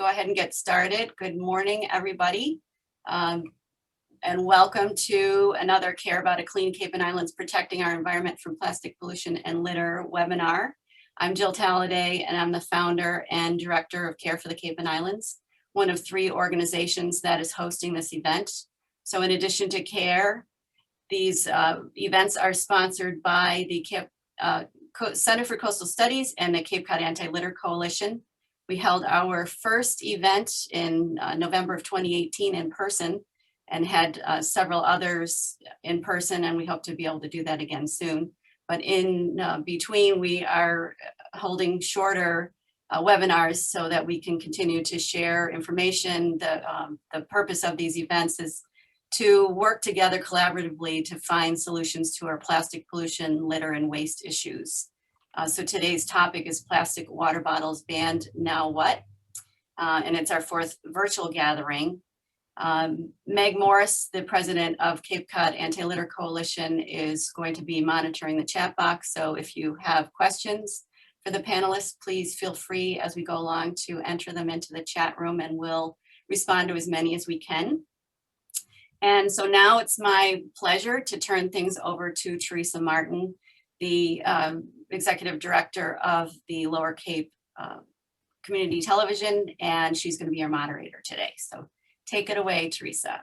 go ahead and get started. Good morning, everybody. And welcome to another Care About a Clean Cape and Islands Protecting Our Environment from Plastic Pollution and Litter webinar. I'm Jill Talladay, and I'm the founder and director of Care for the Cape and Islands, one of 3 organizations that is hosting this event. So in addition to CARE, these events are sponsored by the Center for Coastal Studies and the Cape Cod Anti-Litter Coalition. We held our first event in November of 2018 in person and had several others in person, and we hope to be able to do that again soon. But in between, we are holding shorter webinars so that we can continue to share information. The purpose of these events is to work together collaboratively to find solutions to our plastic pollution, litter, and waste issues. So today's topic is plastic water bottles banned, now what? And it's our 4th virtual gathering. Meg Morris, the president of Cape Cod Anti-Litter Coalition, is going to be monitoring the chat box. So if you have questions for the panelists, please feel free as we go along to enter them into the chat room, and we'll respond to as many as we can. And so now it's my pleasure to turn things over to Teresa Martin, the executive director of the Lower Cape Community Television, and she's going to be our moderator today. So take it away, Teresa.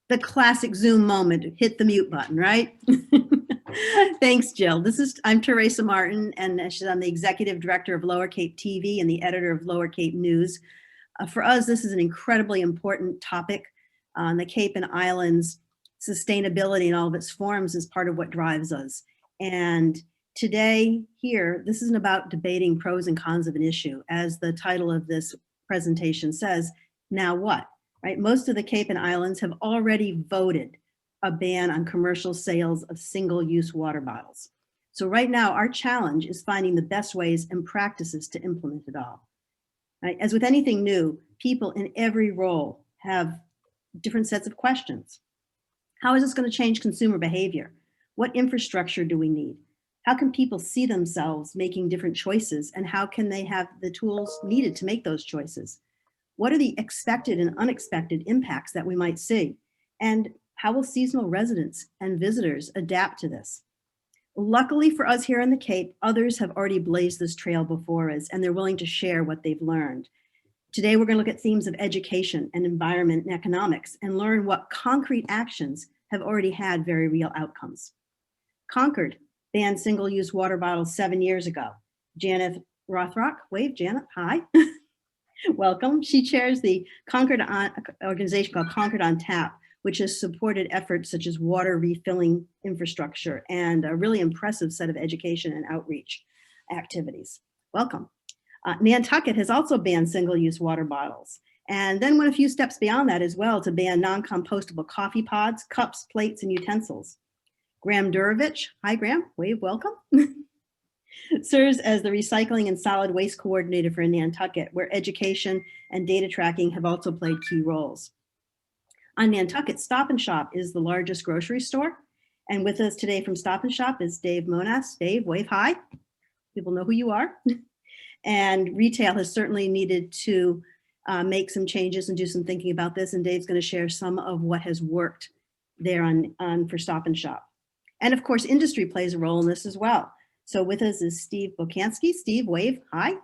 The classic Zoom moment, hit the mute button, right? Thanks, Jill. I'm Teresa Martin, and I'm the executive director of Lower Cape TV and the editor of Lower Cape News. For us, this is an incredibly important topic. On the Cape and Islands, sustainability in all of its forms is part of what drives us. And today here, this isn't about debating pros and cons of an issue. As the title of this presentation says, now what, right? Most of the Cape and Islands have already voted a ban on commercial sales of single-use water bottles. So right now, our challenge is finding the best ways and practices to implement it all. Right? As with anything new, people in every role have different sets of questions. How is this going to change consumer behavior? What infrastructure do we need? How can people see themselves making different choices, and how can they have the tools needed to make those choices? What are the expected and unexpected impacts that we might see? And how will seasonal residents and visitors adapt to this? Luckily for us here in the Cape, others have already blazed this trail before us, and they're willing to share what they've learned. Today, we're going to look at themes of education and environment and economics and learn what concrete actions have already had very real outcomes. Concord banned single-use water bottles 7 years ago. Janet Rothrock, wave, Janet, hi. Welcome. She chairs the Concord organization called Concord on Tap, which has supported efforts such as water refilling infrastructure and a really impressive set of education and outreach activities. Welcome. Nantucket has also banned single-use water bottles, and then went a few steps beyond that as well to ban non-compostable coffee pods, cups, plates, and utensils. Graham Durovich, hi Graham, wave, welcome, serves as the recycling and solid waste coordinator for Nantucket, where education and data tracking have also played key roles. On Nantucket, Stop & Shop is the largest grocery store. And with us today from Stop & Shop is Dave Monas. Dave, wave hi. People know who you are. And retail has certainly needed to make some changes and do some thinking about this. And Dave's going to share some of what has worked there for Stop & Shop. And of course, industry plays a role in this as well. So with us is Steve Bokansky. Steve, wave, hi.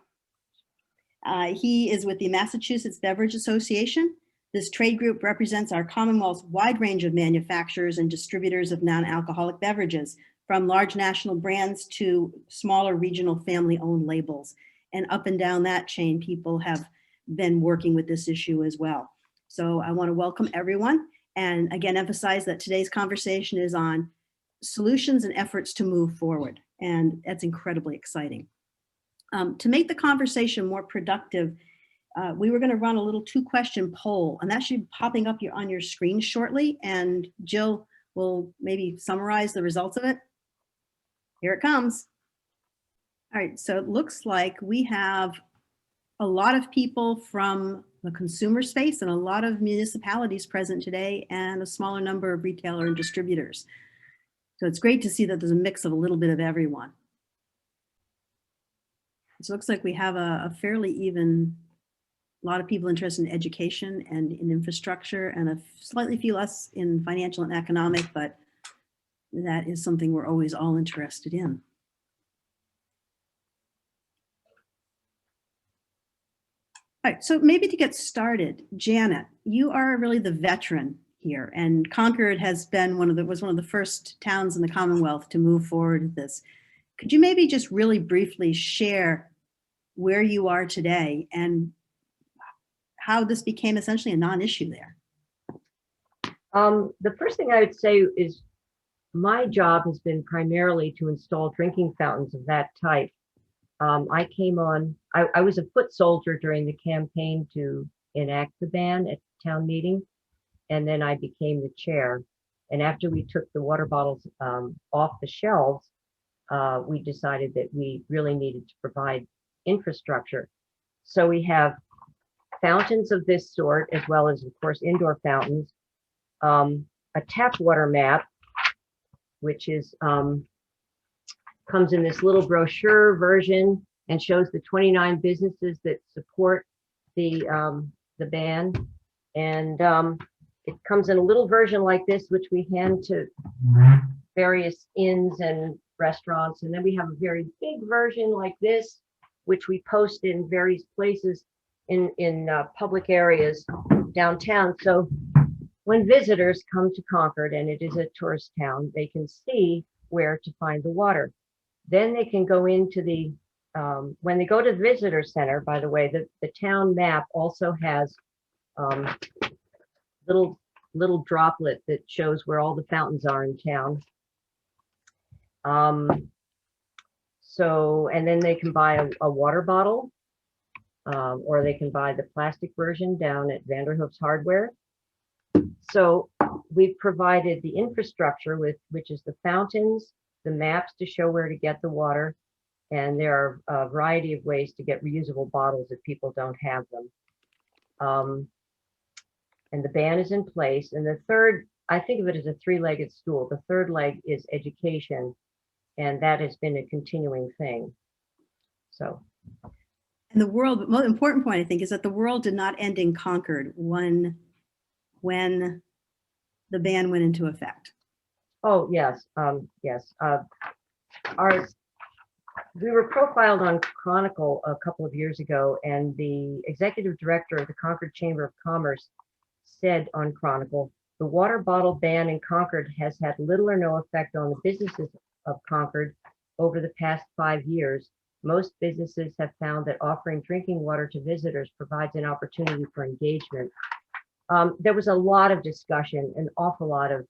He is with the Massachusetts Beverage Association. This trade group represents our Commonwealth's wide range of manufacturers and distributors of non-alcoholic beverages, from large national brands to smaller regional family-owned labels. And up and down that chain, people have been working with this issue as well. So I want to welcome everyone, and again, emphasize that today's conversation is on solutions and efforts to move forward. And that's incredibly exciting. To make the conversation more productive, we were going to run a little 2-question poll, and that should be popping up on your screen shortly. And Jill will maybe summarize the results of it. Here it comes. All right, so it looks like we have a lot of people from the consumer space and a lot of municipalities present today, and a smaller number of retailer and distributors. So it's great to see that there's a mix of a little bit of everyone. So it looks like we have a fairly even, a lot of people interested in education and in infrastructure, and a slightly few less in financial and economic, but that is something we're always all interested in. All right, so maybe to get started, Janet, you are really the veteran here, and Concord was one of the first towns in the Commonwealth to move forward with this. Could you maybe just really briefly share where you are today and how this became essentially a non-issue there? The first thing I would say is my job has been primarily to install drinking fountains of that type. I was a foot soldier during the campaign to enact the ban at town meeting, and then I became the chair. And after we took the water bottles off the shelves, we decided that we really needed to provide infrastructure. So we have fountains of this sort, as well as, of course, indoor fountains, a tap water map, which is comes in this little brochure version and shows the 29 businesses that support the ban. And it comes in a little version like this, which we hand to various inns and restaurants. And then we have a very big version like this, which we post in various places in public areas downtown. So when visitors come to Concord, and it is a tourist town, they can see where to find the water. Then they can go into the, when they go to the visitor center, by the way, the town map also has little droplet that shows where all the fountains are in town. So, and then they can buy a water bottle, or they can buy the plastic version down at Vanderhoof's Hardware. So we've provided the infrastructure which is the fountains, the maps to show where to get the water, and there are a variety of ways to get reusable bottles if people don't have them. And the ban is in place. And the third, I think of it as a three-legged stool. The third leg is education, and that has been a continuing thing. So. And the world, the most important point, I think, is that the world did not end in Concord when the ban went into effect. Oh, yes, yes. We were profiled on Chronicle a couple of years ago, and the executive director of the Concord Chamber of Commerce said on Chronicle, the water bottle ban in Concord has had little or no effect on the businesses of Concord over the past 5 years. Most businesses have found that offering drinking water to visitors provides an opportunity for engagement. There was a lot of discussion, an awful lot of,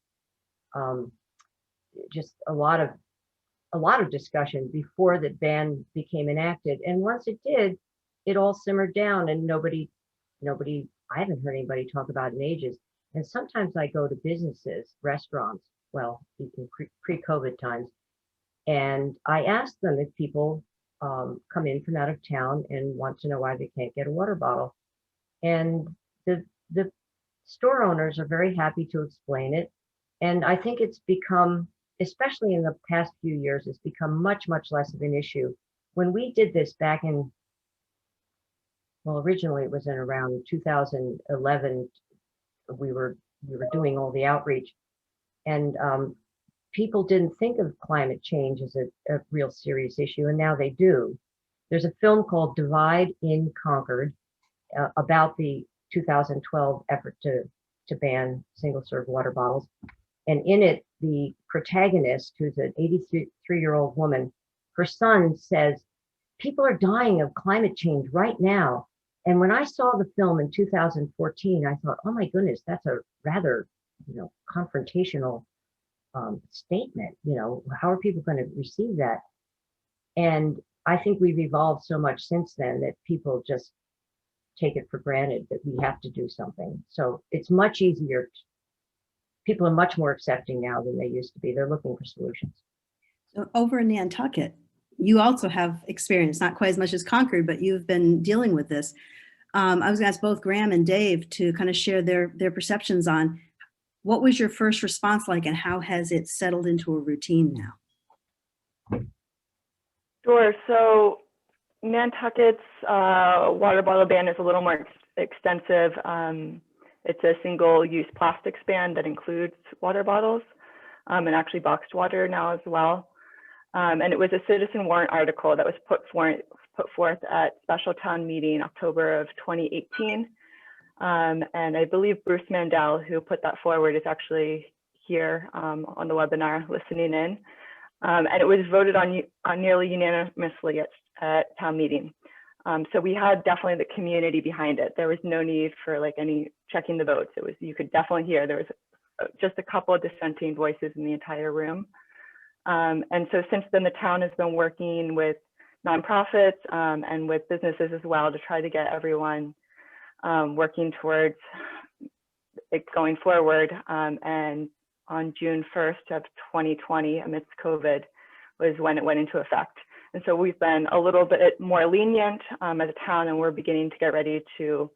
just a lot of discussion before the ban became enacted. And once it did, it all simmered down, and nobody, I haven't heard anybody talk about it in ages. And sometimes I go to businesses, restaurants, well, in pre-COVID times, and I ask them if people come in from out of town and want to know why they can't get a water bottle. And the store owners are very happy to explain it. And I think it's become, especially in the past few years, it's become much, much less of an issue. When we did this back in, well, originally it was in around 2011, we were doing all the outreach, and people didn't think of climate change as a real serious issue, and now they do. There's a film called Divide in Concord about the 2012 effort to ban single-serve water bottles. And in it, the protagonist, who's an 83-year-old woman, her son says, people are dying of climate change right now. And when I saw the film in 2014, I thought, oh my goodness, that's a rather, confrontational statement. How are people going to receive that? And I think we've evolved so much since then that people just take it for granted that we have to do something. So it's much easier. People are much more accepting now than they used to be. They're looking for solutions. So over in Nantucket, you also have experience, not quite as much as Concord, but you've been dealing with this. I was going to ask both Graham and Dave to kind of share their perceptions on what was your first response like, and how has it settled into a routine now? Sure. So Nantucket's water bottle ban is a little more extensive. It's a single-use plastics ban that includes water bottles and actually boxed water now as well. And it was a citizen warrant article that was put forth at special town meeting October of 2018. And I believe Bruce Mandel, who put that forward, is actually here on the webinar listening in. And it was voted on nearly unanimously at town meeting. So we had definitely the community behind it. There was no need for like any checking the votes. It was, you could definitely hear there was just a couple of dissenting voices in the entire room. And so since then, the town has been working with nonprofits and with businesses as well to try to get everyone working towards it going forward. And on June 1st of 2020, amidst COVID, was when it went into effect. And so we've been a little bit more lenient as a town, and we're beginning to get ready to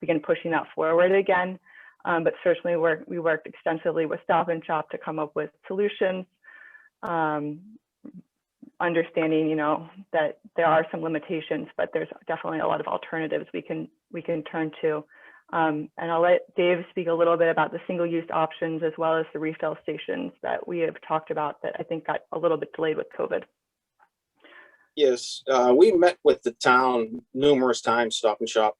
begin pushing that forward again. But certainly we worked extensively with Stop and Shop to come up with solutions, understanding, you know, that there are some limitations, but there's definitely a lot of alternatives we can turn to. And I'll let Dave speak a little bit about the single-use options as well as the refill stations that we have talked about that I think got a little bit delayed with COVID. Yes, we met with the town numerous times, Stop and Shop,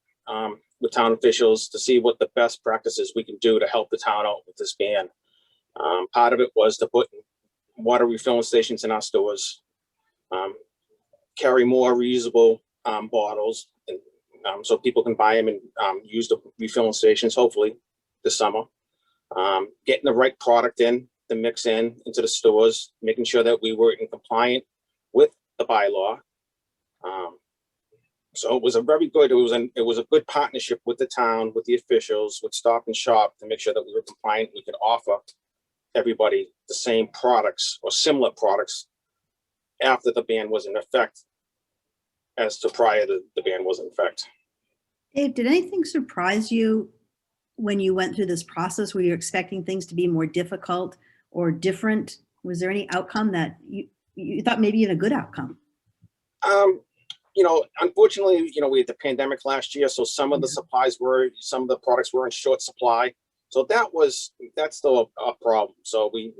with town officials to see what the best practices we can do to help the town out with this ban. Part of it was to put water refilling stations in our stores, carry more reusable bottles, and, so people can buy them and use the refilling stations, hopefully this summer. Getting the right product in, the mix into the stores, making sure that we were in compliant with the bylaw. So it was a very good, it was a good partnership with the town, with the officials, with Stop and Shop to make sure that we were compliant. We could offer everybody the same products or similar products after the ban was in effect as to prior to the ban was in effect. Dave, did anything surprise you when you went through this process? Were you expecting things to be more difficult or different? Was there any outcome that you thought maybe even a good outcome? You know, unfortunately, you know, we had the pandemic last year, so some of the some of the products were in short supply. So that's still a problem. So we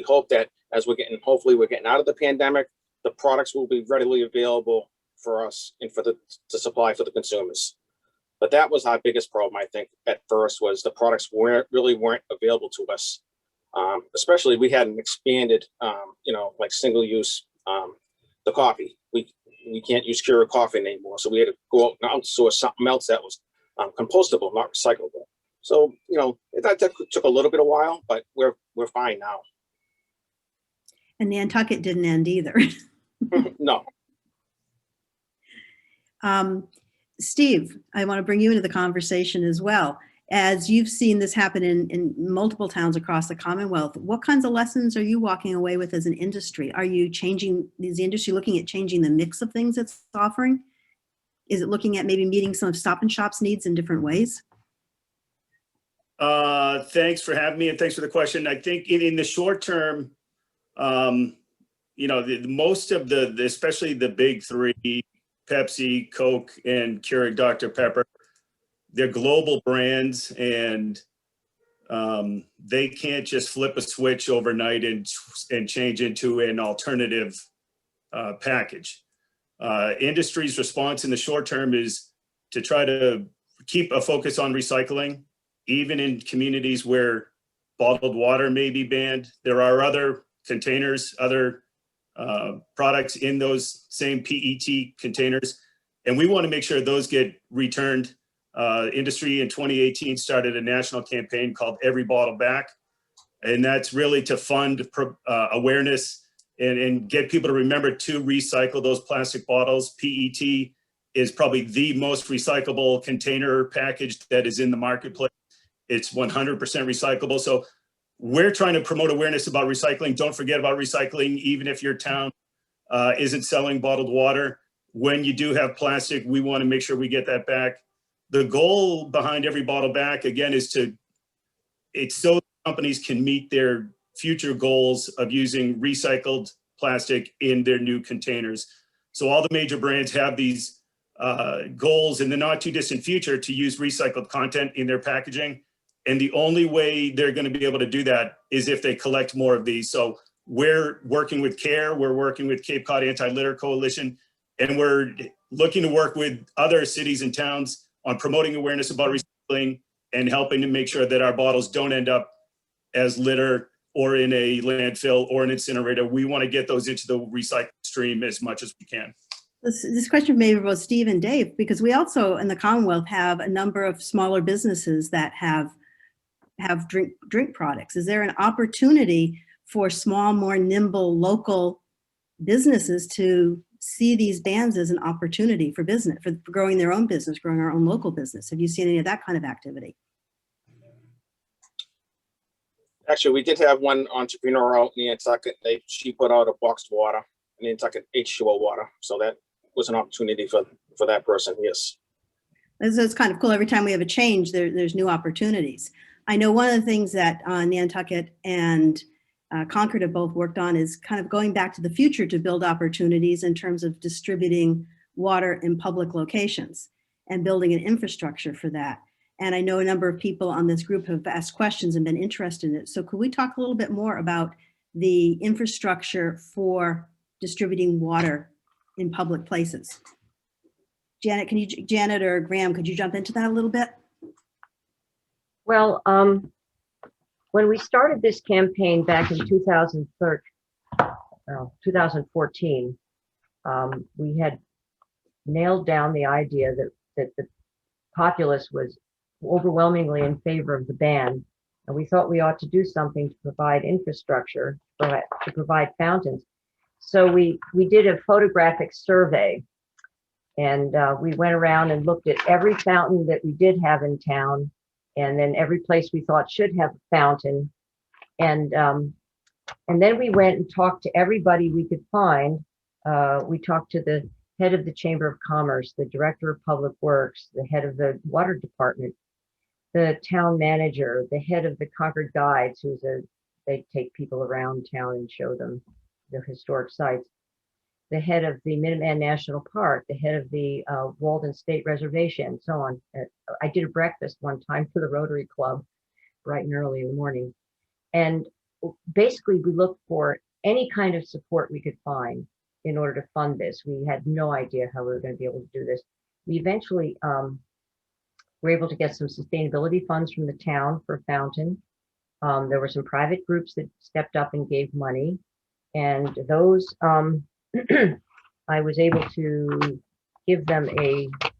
hope that as hopefully we're getting out of the pandemic, the products will be readily available for us and for the supply for the consumers. But that was our biggest problem, I think, at first, was the products weren't available to us. Especially we had an expanded, you know, like single use, the coffee. We can't use Keurig coffee anymore. So we had to go out and outsource something else that was compostable, not recyclable. So, you know, that took a little bit of while, but we're fine now. And Nantucket didn't end either. No. Steve, I want to bring you into the conversation as well. As you've seen this happen in multiple towns across the Commonwealth, what kinds of lessons are you walking away with as an industry? Are you is the industry looking at changing the mix of things it's offering? Is it looking at maybe meeting some of Stop and Shop's needs in different ways? Thanks for having me and thanks for the question. I think in the short term, you know, most of especially the big three, Pepsi, Coke, and Keurig Dr. Pepper, they're global brands, and they can't just flip a switch overnight and change into an alternative package. Industry's response in the short term is to try to keep a focus on recycling, even in communities where bottled water may be banned. There are other containers, other products in those same PET containers, and we want to make sure those get returned. Industry in 2018 started a national campaign called Every Bottle Back, and that's really to fund awareness and get people to remember to recycle those plastic bottles. PET is probably the most recyclable container package that is in the marketplace. It's 100% recyclable. So we're trying to promote awareness about recycling. Don't forget about recycling, even if your town isn't selling bottled water. When you do have plastic, we want to make sure we get that back. The goal behind Every Bottle Back, again, is it's so companies can meet their future goals of using recycled plastic in their new containers. So all the major brands have these goals in the not too distant future to use recycled content in their packaging. And the only way they're going to be able to do that is if they collect more of these. So we're working with CARE, we're working with Cape Cod Anti-Litter Coalition, and we're looking to work with other cities and towns on promoting awareness about recycling and helping to make sure that our bottles don't end up as litter or in a landfill or an incinerator. We want to get those into the recycling stream as much as we can. This question may be both Steve and Dave, because we also in the Commonwealth have a number of smaller businesses that have drink products. Is there an opportunity for small, more nimble local businesses to see these bans as an opportunity for business, for growing their own business, growing our own local business? Have you seen any of that kind of activity? Actually, we did have one entrepreneur out in Nantucket. She put out a boxed water, Nantucket H2O water. So that was an opportunity for that person, yes. It's kind of cool. Every time we have a change, there's new opportunities. I know one of the things that Nantucket and Concord have both worked on is kind of going back to the future to build opportunities in terms of distributing water in public locations and building an infrastructure for that. And I know a number of people on this group have asked questions and been interested in it. So could we talk a little bit more about the infrastructure for distributing water in public places? Janet or Graham, could you jump into that a little bit? Well, when we started this campaign back in 2014, we had nailed down the idea that the populace was overwhelmingly in favor of the ban, and we thought we ought to do something to provide infrastructure, to provide fountains. So we did a photographic survey, and we went around and looked at every fountain that we did have in town, and then every place we thought should have a fountain. And then we went and talked to everybody we could find. We talked to the head of the Chamber of Commerce, the director of Public Works, the head of the water department, the town manager, the head of the Concord Guides, they take people around town and show them the historic sites, the head of the Minuteman National Park, the head of the Walden State Reservation, and so on. I did a breakfast one time for the Rotary Club, bright and early in the morning. And basically we looked for any kind of support we could find in order to fund this. We had no idea how we were going to be able to do this. We eventually were able to get some sustainability funds from the town for a fountain. There were some private groups that stepped up and gave money. And those, I was able to give them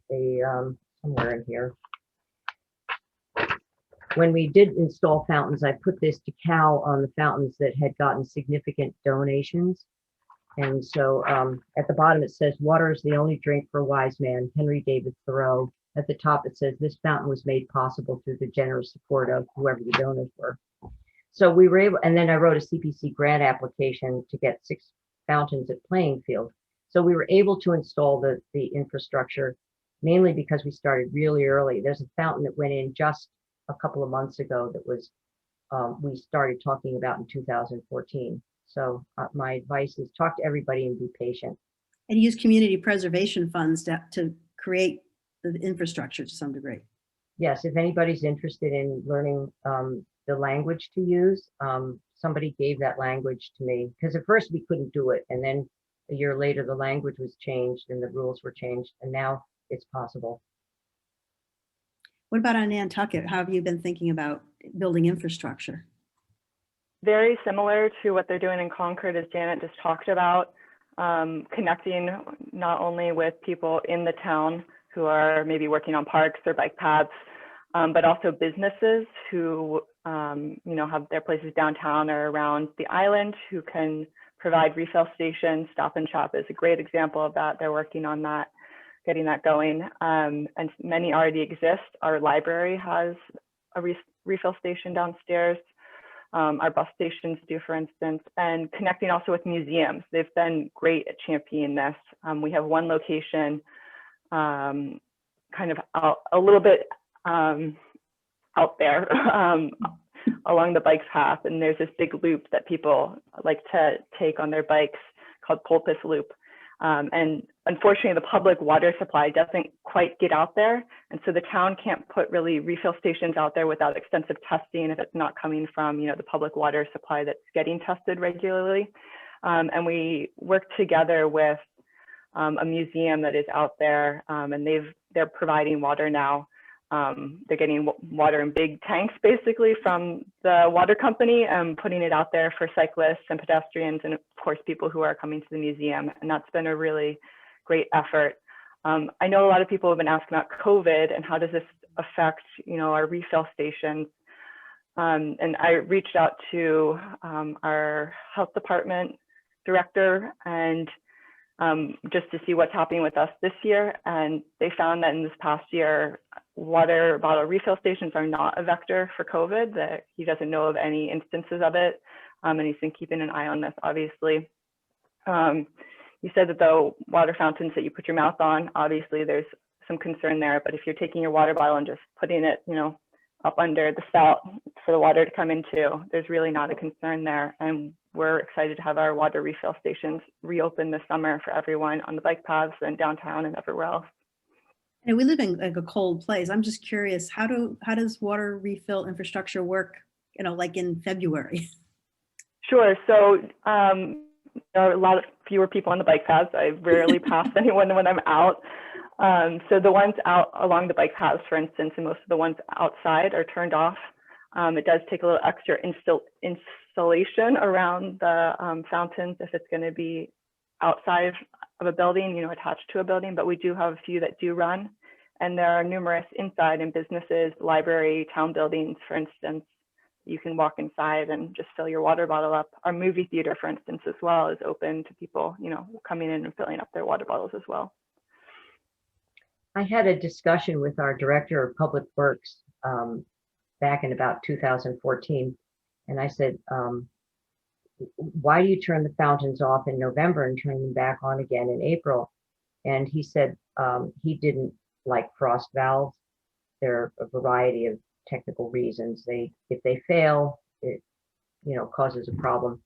somewhere in here. When we did install fountains, I put this decal on the fountains that had gotten significant donations. And so at the bottom it says, "Water is the only drink for a wise man, Henry David Thoreau." At the top it says, "This fountain was made possible through the generous support of whoever the donors were." So we were able, and then I wrote a CPC grant application to get 6 fountains at Playing Field. So we were able to install the infrastructure, mainly because we started really early. There's a fountain that went in just a couple of months ago that was, we started talking about in 2014. So my advice is talk to everybody and be patient. And use community preservation funds to create the infrastructure to some degree. Yes, if anybody's interested in learning the language to use, somebody gave that language to me, because at first we couldn't do it. And then a year later, the language was changed and the rules were changed, and now it's possible. What about on Nantucket? How have you been thinking about building infrastructure? Very similar to what they're doing in Concord, as Janet just talked about, connecting not only with people in the town who are maybe working on parks or bike paths, but also businesses who have their places downtown or around the island who can provide refill stations. Stop and Shop is a great example of that. They're working on that, getting that going. And many already exist. Our library has a refill station downstairs. Our bus stations do, for instance, and connecting also with museums. They've been great at championing this. We have one location kind of a little bit out there along the bike path, and there's this big loop that people like to take on their bikes called Pulpus Loop. And unfortunately, the public water supply doesn't quite get out there. And so the town can't put really refill stations out there without extensive testing if it's not coming from, the public water supply that's getting tested regularly. And we work together with a museum that is out there, and they're providing water now. They're getting water in big tanks basically from the water company and putting it out there for cyclists and pedestrians and of course people who are coming to the museum, and that's been a really great effort. I know a lot of people have been asking about COVID and how does this affect our refill stations, and I reached out to our health department director and just to see what's happening with us this year. And they found that in this past year, water bottle refill stations are not a vector for COVID, that he doesn't know of any instances of it. And he's been keeping an eye on this, obviously. You said that the water fountains that you put your mouth on, obviously there's some concern there, but if you're taking your water bottle and just putting it, up under the spout for the water to come into, there's really not a concern there. And we're excited to have our water refill stations reopen this summer for everyone on the bike paths and downtown and everywhere else. And we live in like a cold place. I'm just curious, how does water refill infrastructure work, like in February? Sure. So there are a lot of fewer people on the bike paths. I rarely pass anyone when I'm out. So the ones out along the bike paths, for instance, and most of the ones outside are turned off. It does take a little extra installation around the fountains if it's going to be outside of a building, attached to a building, but we do have a few that do run. And there are numerous inside in businesses, library, town buildings, for instance. You can walk inside and just fill your water bottle up. Our movie theater, for instance, as well, is open to people, coming in and filling up their water bottles as well. I had a discussion with our director of public works back in about 2014. And I said, why do you turn the fountains off in November and turn them back on again in April? And he said he didn't like frost valves. There are a variety of technical reasons. If they fail, it causes a problem.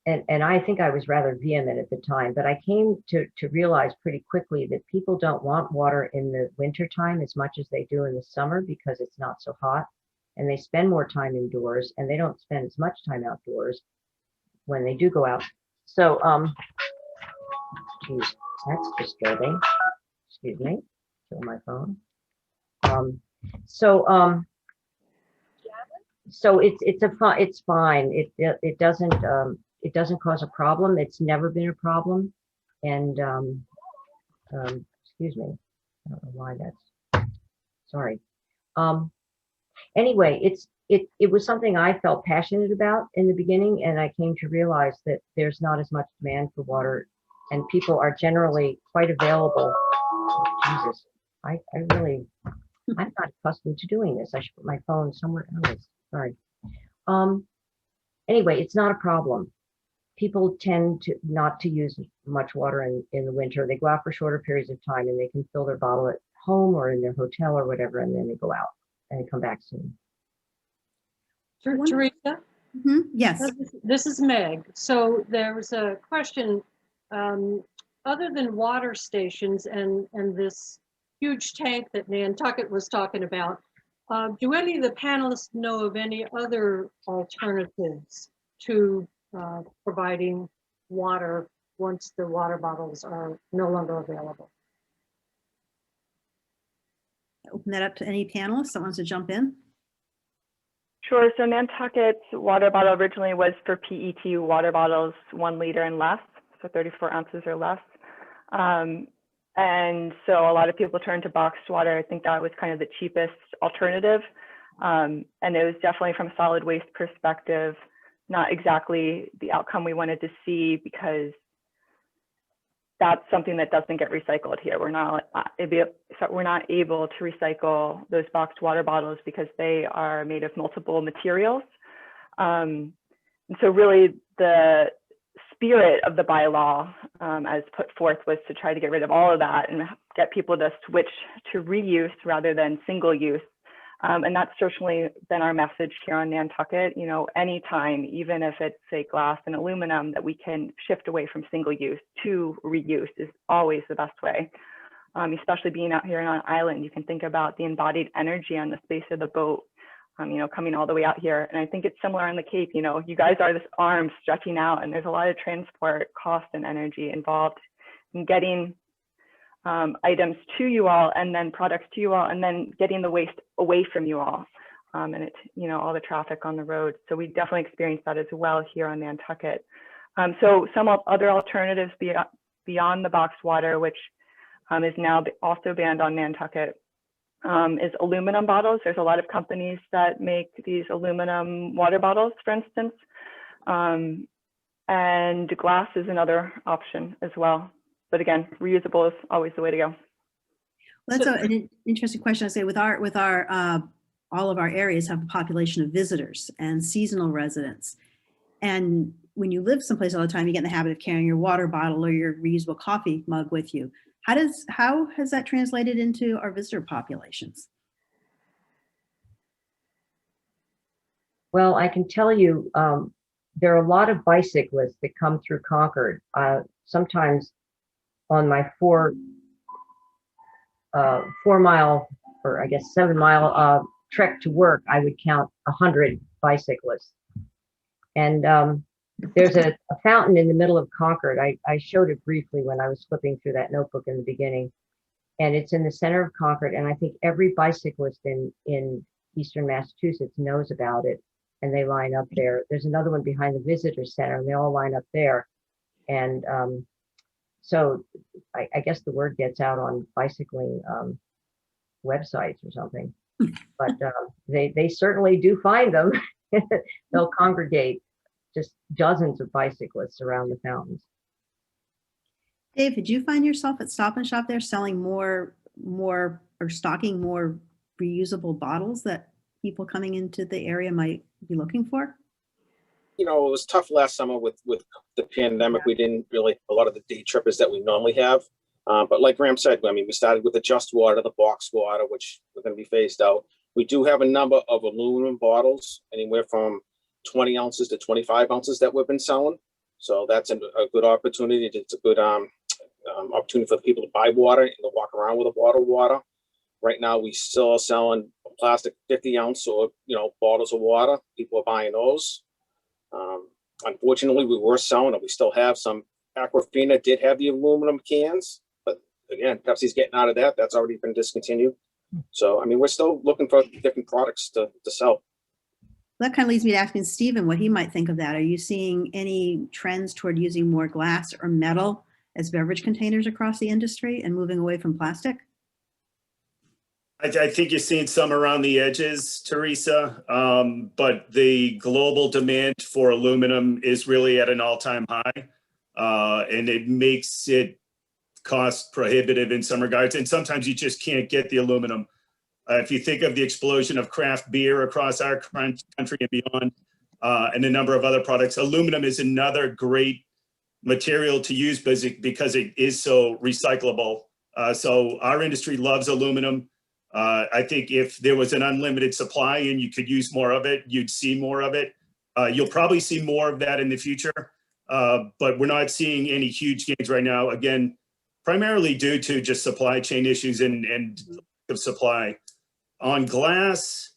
And I think I was rather vehement at the time, but I came to realize pretty quickly that people don't want water in the winter time as much as they do in the summer because it's not so hot, and they spend more time indoors and they don't spend as much time outdoors when they do go out. So, geez, that's disturbing. Excuse me, kill my phone. So it's fine. It doesn't cause a problem. It's never been a problem. And excuse me, I don't know why that's, sorry. Anyway, it was something I felt passionate about in the beginning, and I came to realize that there's not as much demand for water, and people are generally quite available. Oh, Jesus, I'm not accustomed to doing this. I should put my phone somewhere else. Sorry. Anyway, it's not a problem. People tend to not to use much water in the winter. They go out for shorter periods of time and they can fill their bottle at home or in their hotel or whatever, and then they go out and they come back soon. Teresa? Mm-hmm. Yes. This is Meg. So there was a question, other than water stations and this huge tank that Nantucket was talking about, do any of the panelists know of any other alternatives to providing water once the water bottles are no longer available? Open that up to any panelists that wants to jump in. Sure. So Nantucket's water bottle originally was for PET water bottles 1 liter and less, so 34 ounces or less. And so a lot of people turned to boxed water. I think that was kind of the cheapest alternative. And it was definitely, from a solid waste perspective, not exactly the outcome we wanted to see, because that's something that doesn't get recycled here. We're not able to recycle those boxed water bottles because they are made of multiple materials. And so really the spirit of the bylaw as put forth was to try to get rid of all of that and get people to switch to reuse rather than single use. And that's certainly been our message here on Nantucket. You know, anytime, even if it's say glass and aluminum, that we can shift away from single use to reuse is always the best way. Especially being out here on an island, you can think about the embodied energy on the space of the boat, you know, coming all the way out here. And I think it's similar on the Cape. You know, you guys are this arm stretching out, and there's a lot of transport cost and energy involved in getting items to you all, and then products to you all, and then getting the waste away from you all. And it's, you know, all the traffic on the road. So we definitely experience that as well here on Nantucket. So some other alternatives beyond the boxed water, which is now also banned on Nantucket, is aluminum bottles. There's a lot of companies that make these aluminum water bottles, for instance. And glass is another option as well. But again, reusable is always the way to go. Well, that's an interesting question. I say with our all of our areas have a population of visitors and seasonal residents. And when you live someplace all the time, you get in the habit of carrying your water bottle or your reusable coffee mug with you. How has that translated into our visitor populations? Well, I can tell you, there are a lot of bicyclists that come through Concord. Sometimes on my 4 mile, or I guess 7 mile trek to work, I would count 100 bicyclists. And there's a fountain in the middle of Concord. I showed it briefly when I was flipping through that notebook in the beginning. And it's in the center of Concord. And I think every bicyclist in Eastern Massachusetts knows about it. And they line up there. There's another one behind the visitor center, and they all line up there. And so I guess the word gets out on bicycling websites or something. But they certainly do find them. They'll congregate, just dozens of bicyclists around the fountains. Dave, did you find yourself at Stop and Shop there selling more or stocking more reusable bottles that people coming into the area might be looking for? You know, it was tough last summer with the pandemic. We didn't really a lot of the day trippers that we normally have. But like Graham said, I mean, we started with the just water, the boxed water, which we're going to be phased out. We do have a number of aluminum bottles, anywhere from 20 ounces to 25 ounces that we've been selling. So that's a good opportunity. It's a good opportunity for people to buy water and to walk around with a bottle of water. Right now, we still are selling plastic 50 ounce or, you know, bottles of water. People are buying those. Unfortunately, we were selling it. We still have some. Aquafina did have the aluminum cans, but again, Pepsi's getting out of that. That's already been discontinued. So, I mean, we're still looking for different products to sell. That kind of leads me to asking Stephen what he might think of that. Are you seeing any trends toward using more glass or metal as beverage containers across the industry and moving away from plastic? I think you're seeing some around the edges, Teresa, but the global demand for aluminum is really at an all-time high, and it makes it cost prohibitive in some regards. And sometimes you just can't get the aluminum. If you think of the explosion of craft beer across our country and beyond, and a number of other products, aluminum is another great material to use because it is so recyclable. So our industry loves aluminum. I think if there was an unlimited supply and you could use more of it, you'd see more of it. You'll probably see more of that in the future, but we're not seeing any huge gains right now. Again, primarily due to just supply chain issues and of supply. On glass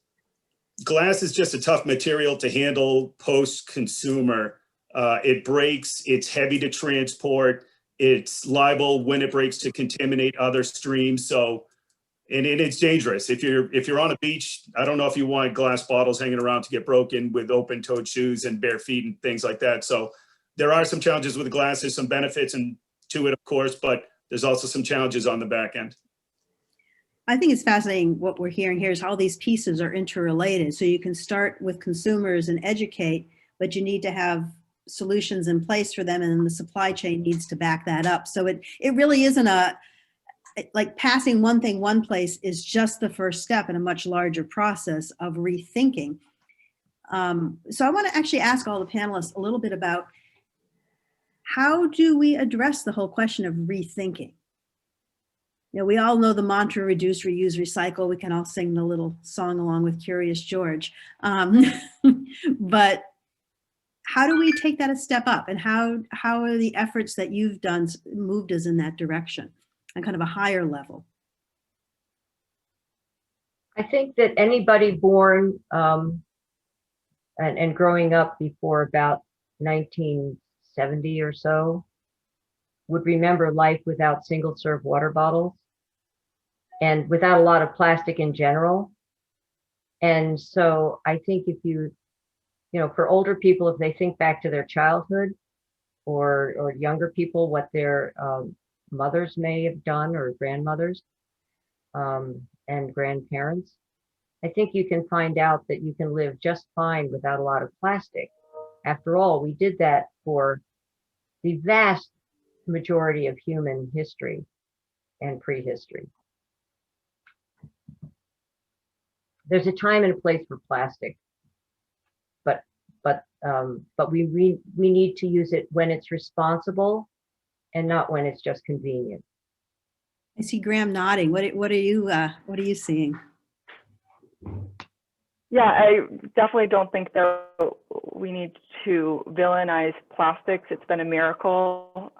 is just a tough material to handle post-consumer. It breaks, it's heavy to transport, it's liable when it breaks to contaminate other streams. So, and it's dangerous. If you're on a beach, I don't know if you want glass bottles hanging around to get broken with open-toed shoes and bare feet and things like that. So there are some challenges with glass. There's some benefits to it, of course, but there's also some challenges on the back end. I think it's fascinating what we're hearing here is how these pieces are interrelated. So you can start with consumers and educate, but you need to have solutions in place for them, and the supply chain needs to back that up. So it really isn't like passing one thing one place is just the first step in a much larger process of rethinking. So I want to actually ask all the panelists a little bit about how do we address the whole question of rethinking? we all know the mantra, reduce, reuse, recycle. We can all sing the little song along with Curious George. But how do we take that a step up, and how are the efforts that you've done moved us in that direction on kind of a higher level? I think that anybody born and growing up before about 1970 or so would remember life without single serve water bottles and without a lot of plastic in general. And so I think if you for older people, if they think back to their childhood, or younger people, what their mothers may have done, or grandmothers and grandparents, I think you can find out that you can live just fine without a lot of plastic. After all, we did that for the vast majority of human history and prehistory. There's a time and a place for plastic, but we need to use it when it's responsible and not when it's just convenient. I see Graham nodding. What are you seeing? Yeah, I definitely don't think that we need to villainize plastics. It's been a miracle,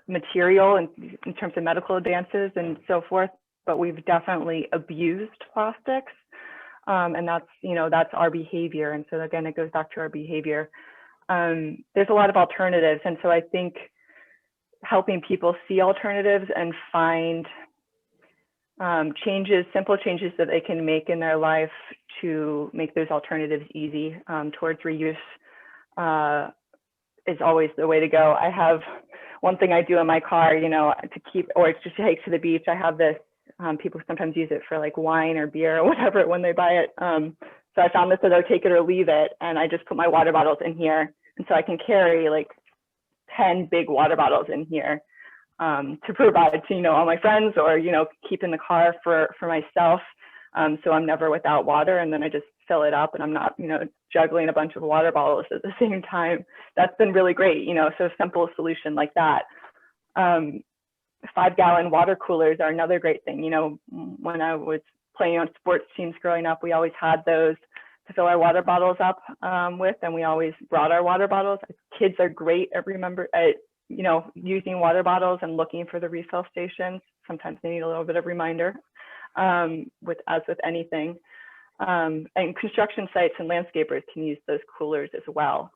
material in terms of medical advances and so forth, but we've definitely abused plastics. And that's our behavior. And so again, it goes back to our behavior. There's a lot of alternatives. And so I think helping people see alternatives and find simple changes that they can make in their life to make those alternatives easy towards reuse is always the way to go. I have one thing I do in my car, to keep, or to take to the beach. I have this, people sometimes use it for like wine or beer or whatever when they buy it. So I found this little take it or leave it, and I just put my water bottles in here. And so I can carry like 10 big water bottles in here to provide to, all my friends, or, keep in the car for myself. So I'm never without water, and then I just fill it up, and I'm not, juggling a bunch of water bottles at the same time. That's been really great, so a simple solution like that. 5-gallon water coolers are another great thing. When I was playing on sports teams growing up, we always had those to fill our water bottles up with, and we always brought our water bottles. Kids are great at using water bottles and looking for the refill stations. Sometimes they need a little bit of reminder, as with anything. And construction sites and landscapers can use those coolers as well.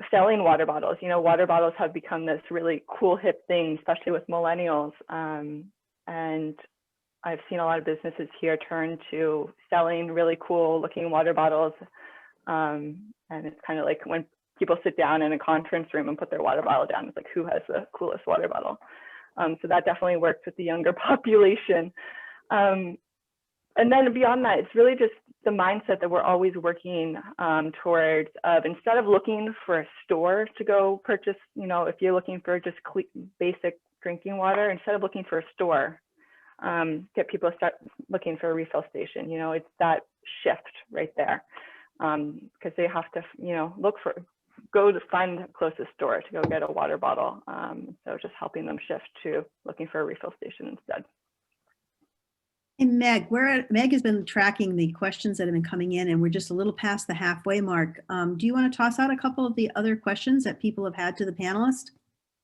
Selling water bottles, water bottles have become this really cool, hip thing, especially with millennials. And I've seen a lot of businesses here turn to selling really cool looking water bottles. And it's kind of like when people sit down in a conference room and put their water bottle down, it's like, who has the coolest water bottle? So that definitely works with the younger population. And then beyond that, it's really just the mindset that we're always working towards, instead of looking for a store to go purchase, if you're looking for just basic drinking water, instead of looking for a store, get people to start looking for a refill station. It's that shift right there, because they have to, go to find the closest store to go get a water bottle. So just helping them shift to looking for a refill station instead. Hey, Meg, Meg has been tracking the questions that have been coming in, and we're just a little past the halfway mark. Do you want to toss out a couple of the other questions that people have had to the panelists?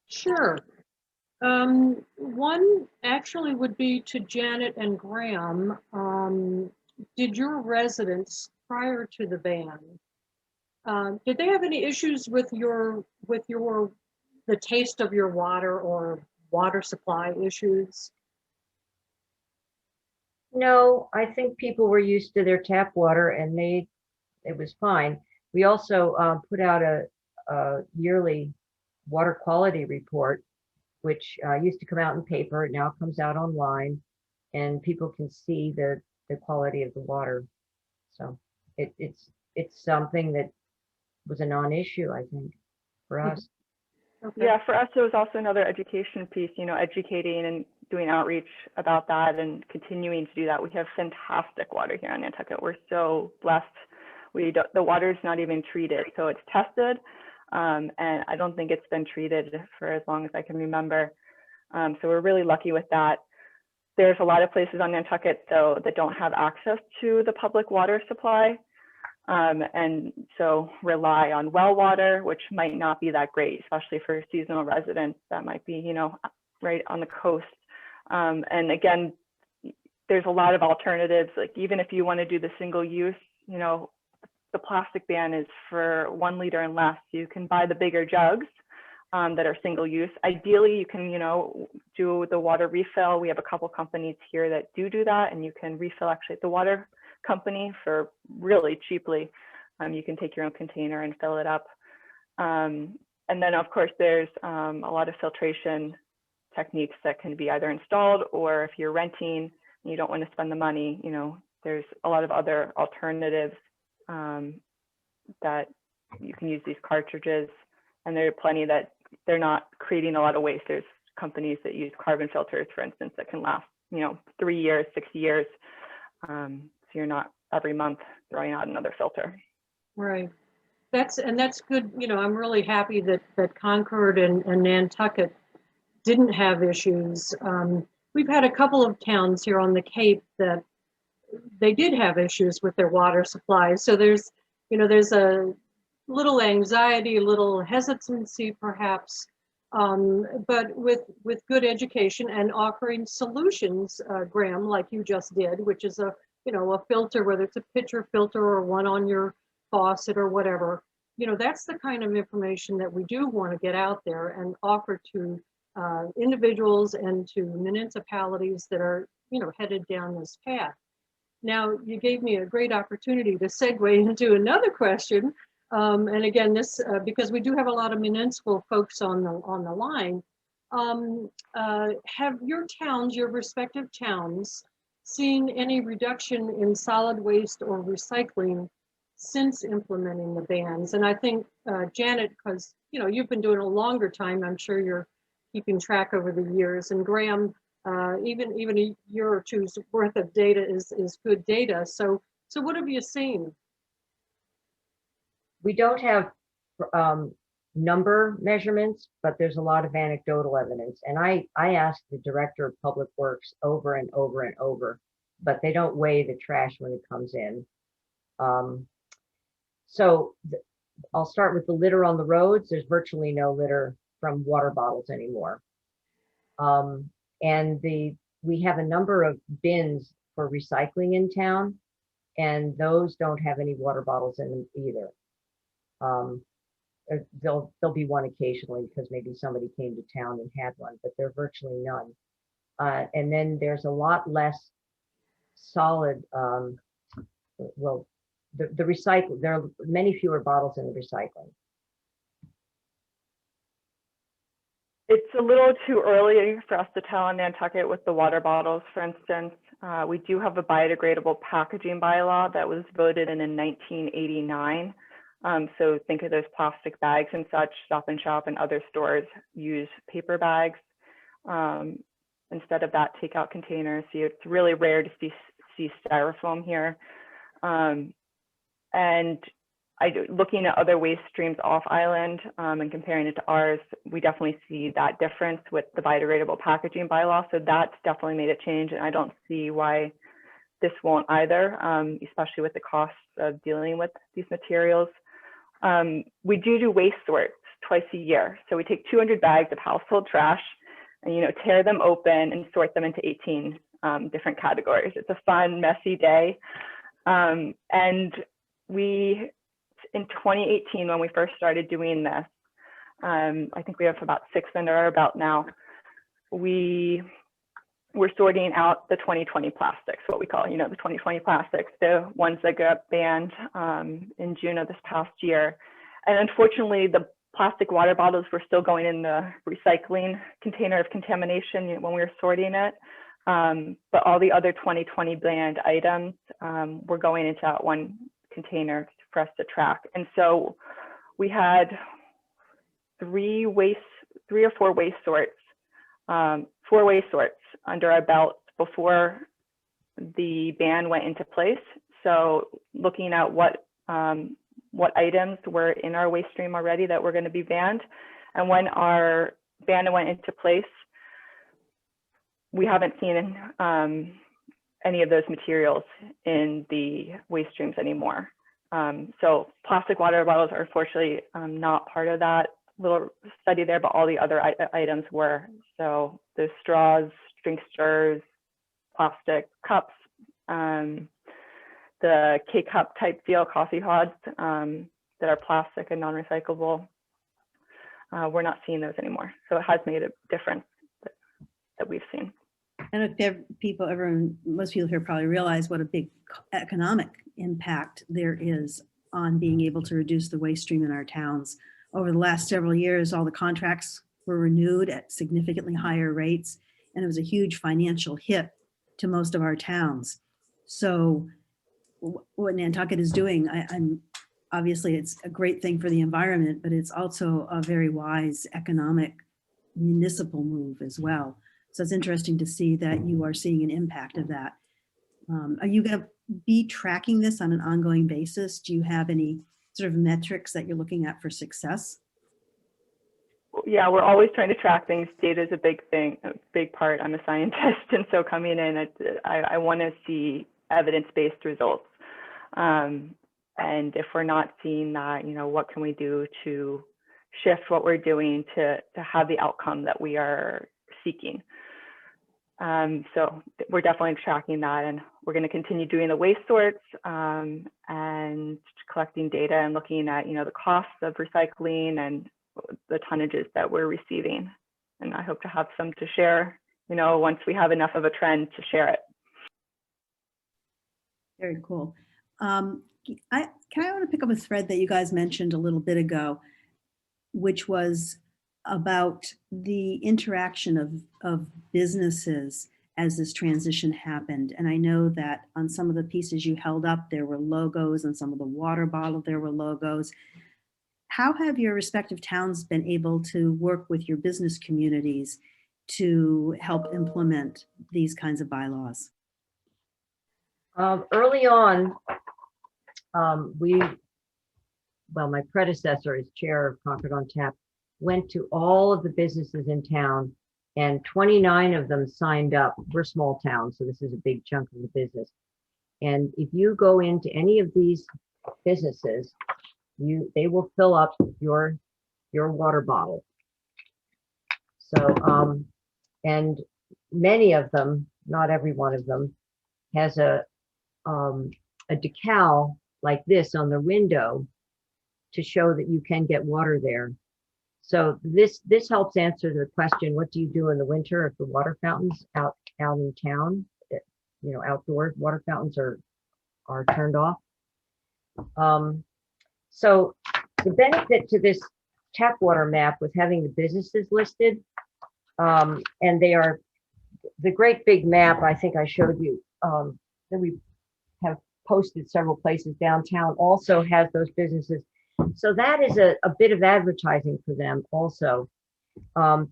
Sure. One actually would be to Janet and Graham. Did your residents prior to the ban, did they have any issues with the taste of your water or water supply issues? No, I think people were used to their tap water, and it was fine. We also put out a yearly water quality report, which used to come out in paper. It now comes out online, and people can see the quality of the water. So it's something that was a non-issue, I think, for us. Okay. Yeah, for us, it was also another education piece, educating and doing outreach about that and continuing to do that. We have fantastic water here in Nantucket. We're so blessed. The water's not even treated, so it's tested. And I don't think it's been treated for as long as I can remember. So we're really lucky with that. There's a lot of places on Nantucket, though, that don't have access to the public water supply. And so rely on well water, which might not be that great, especially for seasonal residents that might be, you know, right on the coast. And again, there's a lot of alternatives. Like even if you want to do the single use, you know, the plastic ban is for 1 liter and less. You can buy the bigger jugs that are single use. Ideally, you can, you know, do the water refill. We have a couple companies here that do that, and you can refill actually at the water company for really cheaply. You can take your own container and fill it up. And then of course there's a lot of filtration techniques that can be either installed, or if you're renting and you don't want to spend the money, you know, there's a lot of other alternatives that you can use these cartridges, and there are plenty that they're not creating a lot of waste. There's companies that use carbon filters, for instance, that can last, you know, 3 years, 6 years. So you're not every month throwing out another filter. Right. That's good. You know, I'm really happy that Concord and Nantucket didn't have issues. We've had a couple of towns here on the Cape that they did have issues with their water supply. So there's, you know, there's a little anxiety, a little hesitancy perhaps, but with good education and offering solutions, Graham, like you just did, which is a, you know, a filter, whether it's a pitcher filter or one on your faucet or whatever, you know, that's the kind of information that we do want to get out there and offer to individuals and to municipalities that are, you know, headed down this path. Now, you gave me a great opportunity to segue into another question. And again, this, because we do have a lot of municipal folks on the line. Have your towns, your respective towns, seen any reduction in solid waste or recycling since implementing the bans? And I think, Janet, because, you know, you've been doing it a longer time, I'm sure you're keeping track over the years. And Graham, even a year or two's worth of data is good data. So what have you seen? We don't have number measurements, but there's a lot of anecdotal evidence. And I asked the director of public works over and over and over, but they don't weigh the trash when it comes in. I'll start with the litter on the roads. There's virtually no litter from water bottles anymore. And we have a number of bins for recycling in town, and those don't have any water bottles in them either. There'll be one occasionally because maybe somebody came to town and had one, but there are virtually none. And then there's a lot less solid, well, the recycle, there are many fewer bottles in the recycling. It's a little too early for us to tell in Nantucket with the water bottles, for instance. We do have a biodegradable packaging bylaw that was voted in 1989. So think of those plastic bags and such. Stop and Shop and other stores use paper bags instead of that takeout container. So it's really rare to see styrofoam here. And looking at other waste streams off island and comparing it to ours, we definitely see that difference with the biodegradable packaging bylaw. So that's definitely made a change, and I don't see why this won't either, especially with the costs of dealing with these materials. We do waste sorts twice a year. So we take 200 bags of household trash and, you know, tear them open and sort them into 18 different categories. It's a fun, messy day. And we, in 2018, when we first started doing this, I think we have about 6 under our belt now. We're sorting out the 2020 plastics, what we call, you know, the 2020 plastics, the ones that got banned in June of this past year. And unfortunately, the plastic water bottles were still going in the recycling container of contamination when we were sorting it. But all the other 2020 banned items were going into that one container for us to track. And so we had 3 or 4 waste sorts, 4 waste sorts under our belt before the ban went into place. So looking at what what items were in our waste stream already that were going to be banned. And when our ban went into place, we haven't seen any of those materials in the waste streams anymore. So plastic water bottles are unfortunately not part of that little study there, but all the other items were. So the straws, drink stirrers, plastic cups, the K-cup type deal coffee pods that are plastic and non-recyclable. We're not seeing those anymore. So it has made a difference that we've seen. And if most people here probably realize what a big economic impact there is on being able to reduce the waste stream in our towns. Over the last several years, all the contracts were renewed at significantly higher rates, and it was a huge financial hit to most of our towns. So what Nantucket is doing, I'm obviously it's a great thing for the environment, but it's also a very wise economic municipal move as well. So it's interesting to see that you are seeing an impact of that. Are you going to be tracking this on an ongoing basis? Do you have any sort of metrics that you're looking at for success? Yeah, we're always trying to track things. Data is a big thing, a big part. I'm a scientist, and so coming in, I want to see evidence-based results. And if we're not seeing that, what can we do to shift what we're doing to have the outcome that we are seeking? So we're definitely tracking that, and we're going to continue doing the waste sorts and collecting data and looking at, the costs of recycling and the tonnages that we're receiving. And I hope to have some to share, once we have enough of a trend to share it. Very cool. I want to pick up a thread that you guys mentioned a little bit ago, which was about the interaction of businesses as this transition happened. And I know that on some of the pieces you held up, there were logos, and some of the water bottle, there were logos. How have your respective towns been able to work with your business communities to help implement these kinds of bylaws? Early on, my predecessor as chair of Concord on Tap went to all of the businesses in town, and 29 of them signed up. We're a small town, so this is a big chunk of the business. And if you go into any of these businesses, they will fill up your water bottle. So, and many of them, not every one of them, has a decal like this on the window to show that you can get water there. So this helps answer the question, what do you do in the winter if the water fountains out in town, outdoor water fountains are turned off? So the benefit to this tap water map was having the businesses listed, and they are the great big map I think I showed you that we have posted several places downtown also has those businesses. So that is a bit of advertising for them also.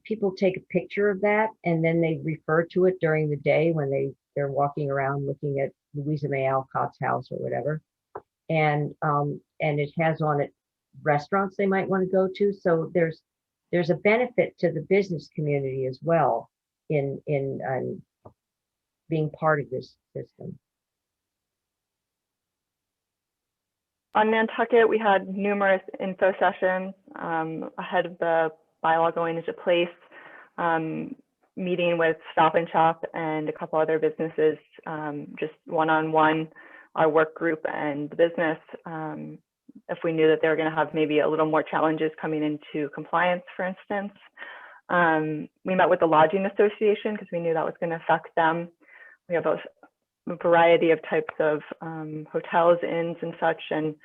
People take a picture of that and then they refer to it during the day when they're walking around looking at Louisa May Alcott's house or whatever. And it has on it restaurants they might want to go to. So there's a benefit to the business community as well in being part of this system. On Nantucket, we had numerous info sessions ahead of the bylaw going into place, meeting with Stop and Shop and a couple other businesses, just one-on-one, our work group and the business, if we knew that they were going to have maybe a little more challenges coming into compliance, for instance. We met with the Lodging Association because we knew that was going to affect them. We have a variety of types of hotels, inns and such, and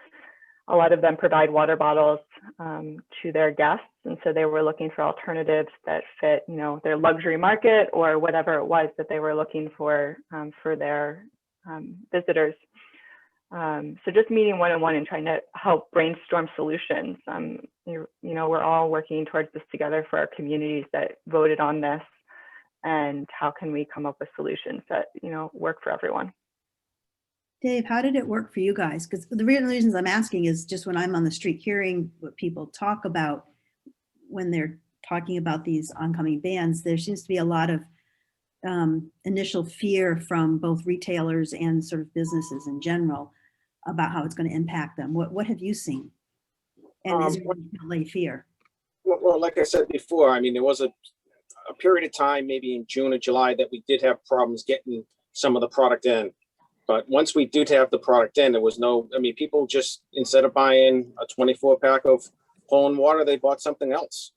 a lot of them provide water bottles to their guests, and so they were looking for alternatives that fit their luxury market or whatever it was that they were looking for their visitors. So just meeting one-on-one and trying to help brainstorm solutions. We're all working towards this together for our communities that voted on this, and how can we come up with solutions that work for everyone. Dave, how did it work for you guys? Because the real reasons I'm asking is just when I'm on the street hearing what people talk about when they're talking about these oncoming bans, there seems to be a lot of initial fear from both retailers and sort of businesses in general about how it's going to impact them. What have you seen? And is there any delay fear? Well, like I said before, I mean, there was a period of time, maybe in June or July, that we did have problems getting some of the product in. But once we did have the product in, there was no, I mean, people just, instead of buying a 24 pack of Poland water, they bought something else.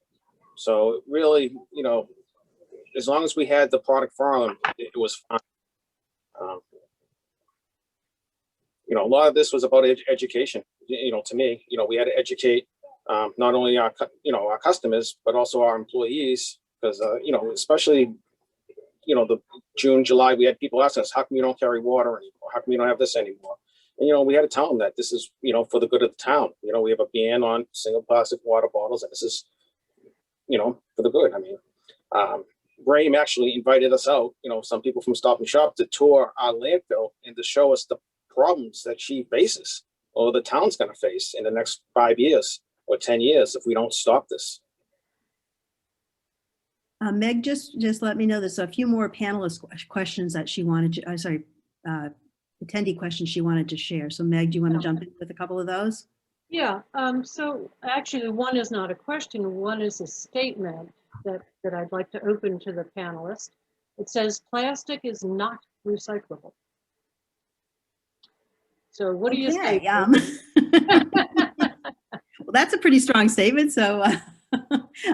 So really, you know, as long as we had the product for them, it was fine. You know, a lot of this was about education, you know, to me. You know, we had to educate not only our, you know, our customers, but also our employees, because, you know, especially, you know, the June, July, we had people asking us, how come you don't carry water anymore? How come you don't have this anymore? And, you know, we had to tell them that this is, you know, for the good of the town. You know, we have a ban on single plastic water bottles, and this is, you know, for the good. I mean, Brahim actually invited us out, you know, some people from Stop and Shop, to tour our landfill and to show us the problems that she faces, or the town's going to face in the next 5 years or 10 years if we don't stop this. Meg just let me know there's a few more panelist questions that she wanted to, attendee questions she wanted to share. So Meg, do you want to jump in with a couple of those? Yeah, so actually one is not a question, one is a statement that I'd like to open to the panelists. It says plastic is not recyclable. So what do you say? Well, that's a pretty strong statement. So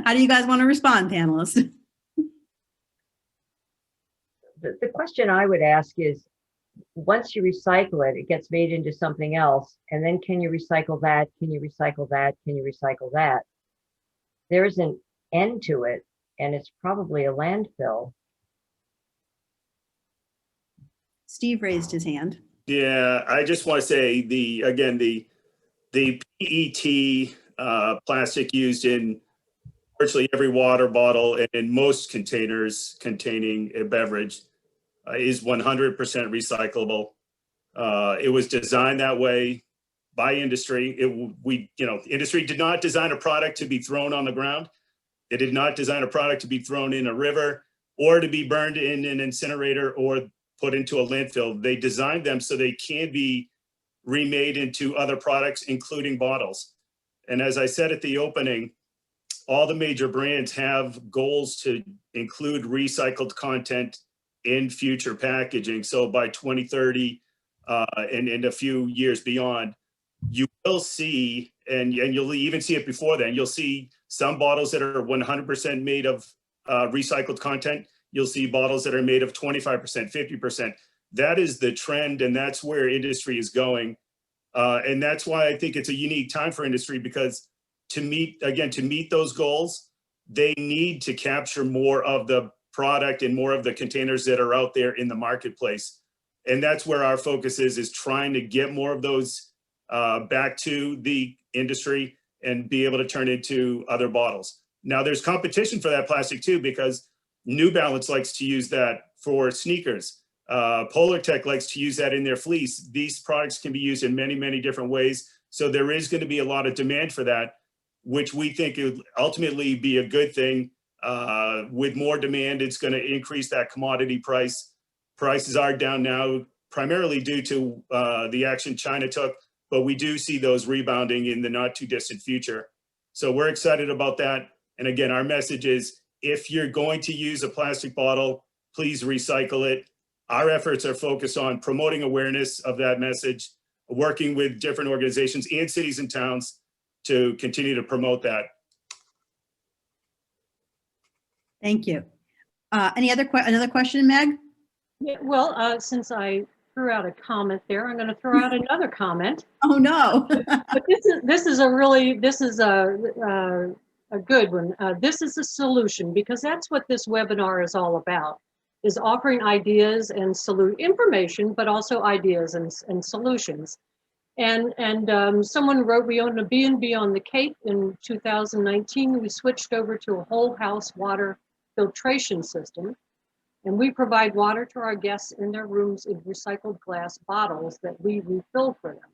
how do you guys want to respond, panelists? The question I would ask is, once you recycle it, it gets made into something else. And then can you recycle that? Can you recycle that? Can you recycle that? There's an end to it, and it's probably a landfill. Steve raised his hand. Yeah, I just want to say the PET plastic used in virtually every water bottle and in most containers containing a beverage is 100% recyclable. It was designed that way by industry. Industry did not design a product to be thrown on the ground. They did not design a product to be thrown in a river or to be burned in an incinerator or put into a landfill. They designed them so they can be remade into other products, including bottles. And as I said at the opening, all the major brands have goals to include recycled content in future packaging. So by 2030 and a few years beyond, you will see, and you'll even see it before then, you'll see some bottles that are 100% made of recycled content. You'll see bottles that are made of 25%, 50%. That is the trend, and that's where industry is going. And that's why I think it's a unique time for industry, because to meet those goals, they need to capture more of the product and more of the containers that are out there in the marketplace. And that's where our focus is trying to get more of those back to the industry and be able to turn into other bottles. Now there's competition for that plastic too, because New Balance likes to use that for sneakers. Polar Tech likes to use that in their fleece. These products can be used in many, many different ways. So there is going to be a lot of demand for that, which we think would ultimately be a good thing. With more demand, it's going to increase that commodity price. Prices are down now, primarily due to the action China took, but we do see those rebounding in the not too distant future. So we're excited about that. And again, our message is, if you're going to use a plastic bottle, please recycle it. Our efforts are focused on promoting awareness of that message, working with different organizations and cities and towns to continue to promote that. Thank you. Another question, Meg? Yeah, well, since I threw out a comment there, I'm going to throw out another comment. Oh no! But this is a good one. This is a solution, because that's what this webinar is all about, is offering ideas and information, but also ideas and solutions. And someone wrote, we owned a B&B on the Cape in 2019. We switched over to a whole house water filtration system. And we provide water to our guests in their rooms in recycled glass bottles that we refill for them.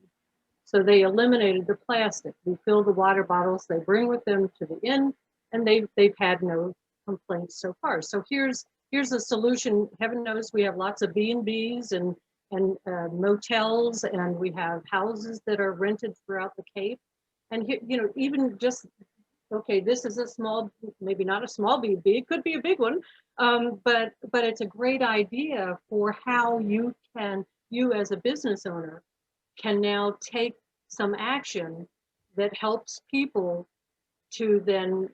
So they eliminated the plastic. We fill the water bottles they bring with them to the inn, and they've had no complaints so far. So here's a solution. Heaven knows we have lots of B&Bs and motels, and we have houses that are rented throughout the Cape. And even just, okay, this is a small, maybe not a small B&B, it could be a big one, but it's a great idea for how you as a business owner can now take some action that helps people to then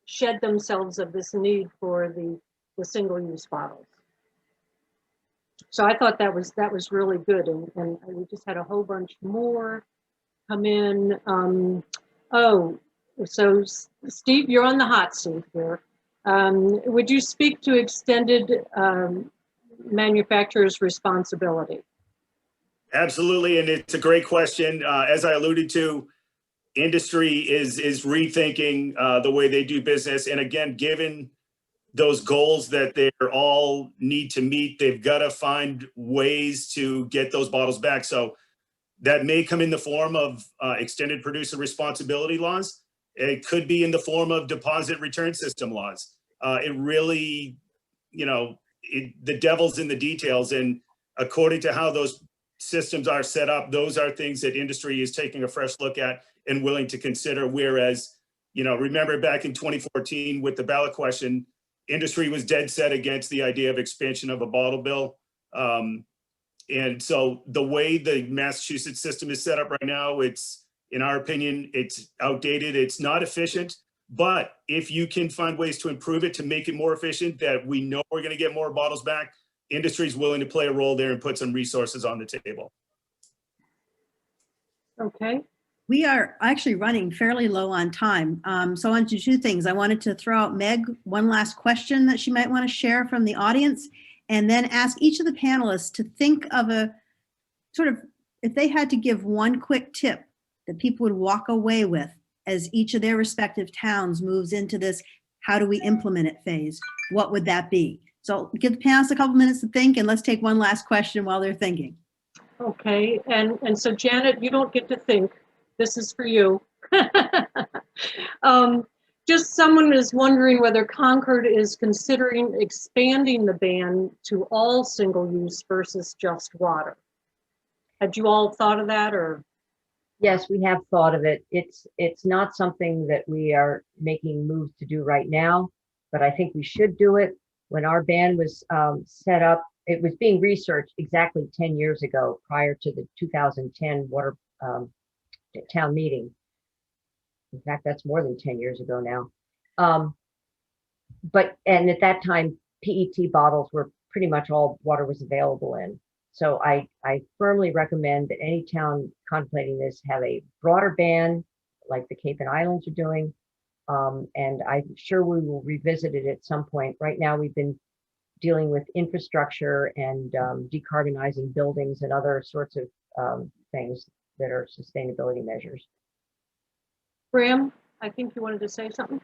shed themselves of this need for the single-use bottles. So I thought that was really good, and we just had a whole bunch more come in. So Steve, you're on the hot seat here. Would you speak to extended manufacturer's responsibility? Absolutely, and it's a great question. As I alluded to, industry is rethinking the way they do business. And again, given those goals that they all need to meet, they've got to find ways to get those bottles back. So that may come in the form of extended producer responsibility laws. It could be in the form of deposit return system laws. It really, the devil's in the details. And according to how those systems are set up, those are things that industry is taking a fresh look at and willing to consider. Whereas, remember back in 2014 with the ballot question, industry was dead set against the idea of expansion of a bottle bill. And so the way the Massachusetts system is set up right now, it's, in our opinion, it's outdated. It's not efficient, but if you can find ways to improve it, to make it more efficient, that we know we're going to get more bottles back, industry is willing to play a role there and put some resources on the table. Okay. We are actually running fairly low on time. So I wanted to do two things. I wanted to throw out Meg one last question that she might want to share from the audience, and then ask each of the panelists to think of a sort of, if they had to give one quick tip that people would walk away with as each of their respective towns moves into this how do we implement it phase, what would that be? So give the panelists a couple minutes to think, and let's take one last question while they're thinking. Okay, and so Janet, you don't get to think. This is for you. Just someone is wondering whether Concord is considering expanding the ban to all single use versus just water. Had you all thought of that, or? Yes, we have thought of it. It's not something that we are making moves to do right now, but I think we should do it. When our ban was set up, it was being researched exactly 10 years ago, prior to the 2010 water town meeting. In fact, that's more than 10 years ago now. And at that time, PET bottles were pretty much all water was available in. So I firmly recommend that any town contemplating this have a broader ban, like the Cape and Islands are doing. And I'm sure we will revisit it at some point. Right now, we've been dealing with infrastructure and decarbonizing buildings and other sorts of things that are sustainability measures. Graham, I think you wanted to say something.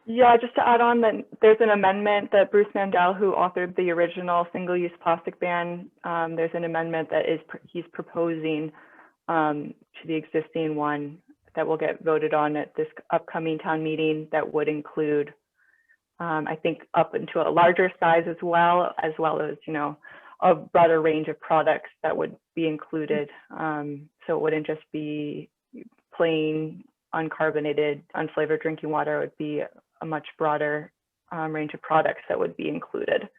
Yeah, just to add on that there's an amendment that Bruce Mandel, who authored the original single-use plastic ban, there's an amendment that he's proposing to the existing one that will get voted on at this upcoming town meeting, that would include, I think, up into a larger size as well as, a broader range of products that would be included. So it wouldn't just be plain uncarbonated, unflavored drinking water. It would be a much broader range of products that would be included.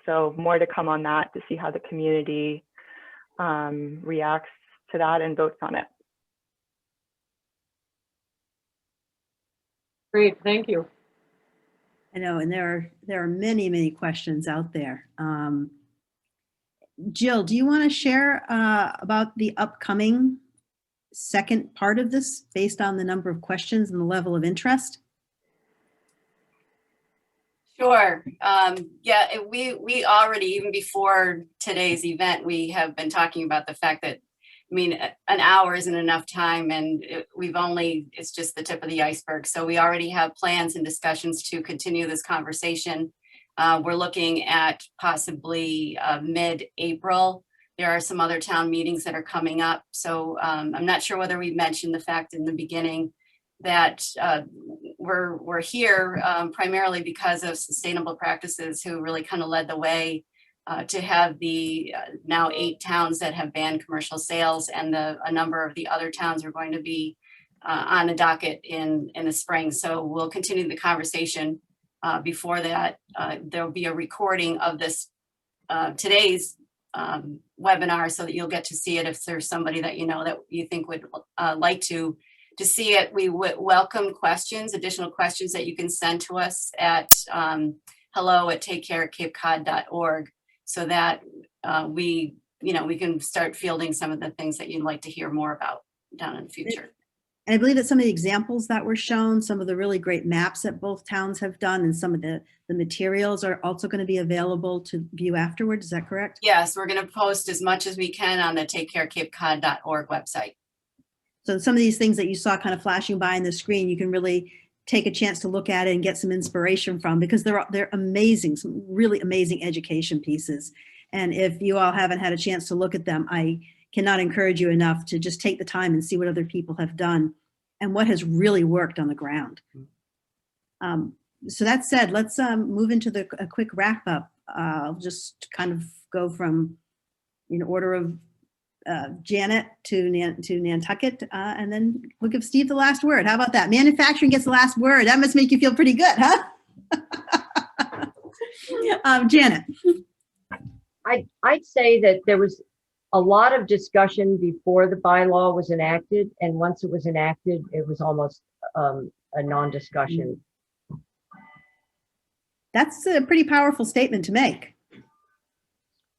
So more to come on that, to see how the community reacts to that and votes on it. Great, thank you. I know, and there are many, many questions out there. Jill, do you want to share about the upcoming second part of this based on the number of questions and the level of interest? Sure. Yeah, we already, even before today's event, we have been talking about the fact that, an hour isn't enough time, and it's just the tip of the iceberg. So we already have plans and discussions to continue this conversation. We're looking at possibly mid-April. There are some other town meetings that are coming up. So I'm not sure whether we mentioned the fact in the beginning that we're here primarily because of Sustainable Practices, who really kind of led the way to have the now 8 towns that have banned commercial sales, and a number of the other towns are going to be on the docket in the spring. So we'll continue the conversation. Before that, there'll be a recording of this today's webinar, so that you'll get to see it if there's somebody that you know that you think would like to see it. We would welcome questions, additional questions that you can send to us at hello@takecareatcapecod.org, so that we can start fielding some of the things that you'd like to hear more about down in the future. And I believe that some of the examples that were shown, some of the really great maps that both towns have done, and some of the materials are also going to be available to view afterwards. Is that correct? Yes, we're going to post as much as we can on the takecareatcapecod.org website. So some of these things that you saw kind of flashing by on the screen, you can really take a chance to look at it and get some inspiration from, because they're amazing, some really amazing education pieces. And if you all haven't had a chance to look at them, I cannot encourage you enough to just take the time and see what other people have done and what has really worked on the ground. So that said, let's move into a quick wrap up. I'll just kind of go from in order of Janet to Nantucket, and then we'll give Steve the last word. How about that? Manufacturing gets the last word. That must make you feel pretty good, huh? Janet. I'd say that there was a lot of discussion before the bylaw was enacted, and once it was enacted, it was almost a non-discussion. That's a pretty powerful statement to make.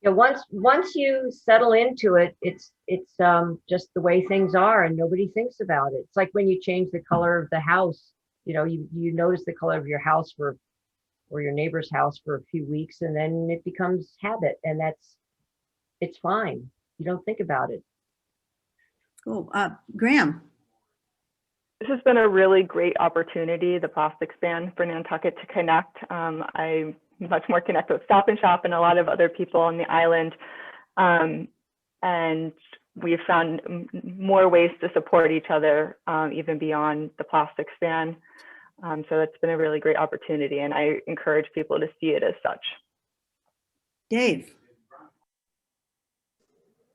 Yeah, once you settle into it, it's just the way things are, and nobody thinks about it. It's like when you change the color of the house. You notice the color of your house or your neighbor's house for a few weeks, and then it becomes habit, and it's fine. You don't think about it. Cool. Graham. This has been a really great opportunity, the plastics ban for Nantucket, to connect. I'm much more connected with Stop and Shop and a lot of other people on the island. And we've found more ways to support each other, even beyond the plastics ban. So that's been a really great opportunity, and I encourage people to see it as such. Dave.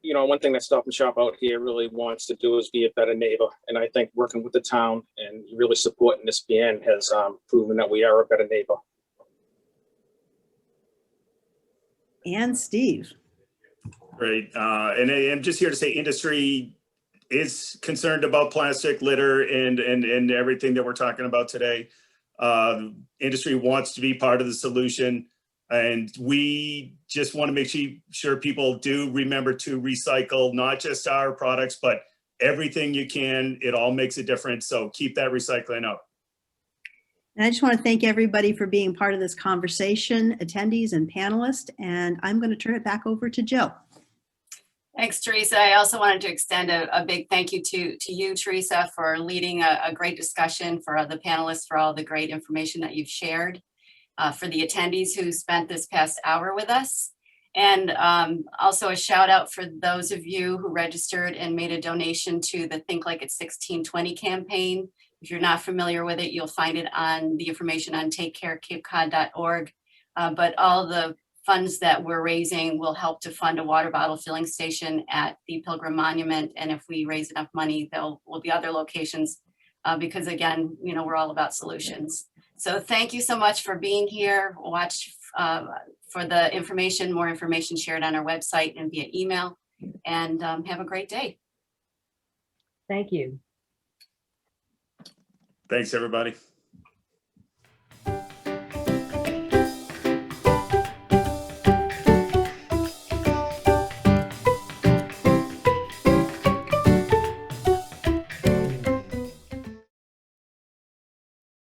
One thing that Stop and Shop out here really wants to do is be a better neighbor. And I think working with the town and really supporting this ban has proven that we are a better neighbor. And Steve. Great. And I'm just here to say industry is concerned about plastic litter and everything that we're talking about today. Industry wants to be part of the solution. And we just want to make sure people do remember to recycle, not just our products, but everything you can. It all makes a difference. So keep that recycling up. And I just want to thank everybody for being part of this conversation, attendees and panelists. And I'm going to turn it back over to Jill. Thanks, Teresa. I also wanted to extend a big thank you to you, Teresa, for leading a great discussion, for the panelists, for all the great information that you've shared. For the attendees who spent this past hour with us. And also a shout out for those of you who registered and made a donation to the Think Like It's 1620 campaign. If you're not familiar with it, you'll find it on the information on takecareatcapecod.org. But all the funds that we're raising will help to fund a water bottle filling station at the Pilgrim Monument. And if we raise enough money, there will be other locations because again, we're all about solutions. So thank you so much for being here. Watch for the information, more information shared on our website and via email, and have a great day. Thank you. Thanks, everybody.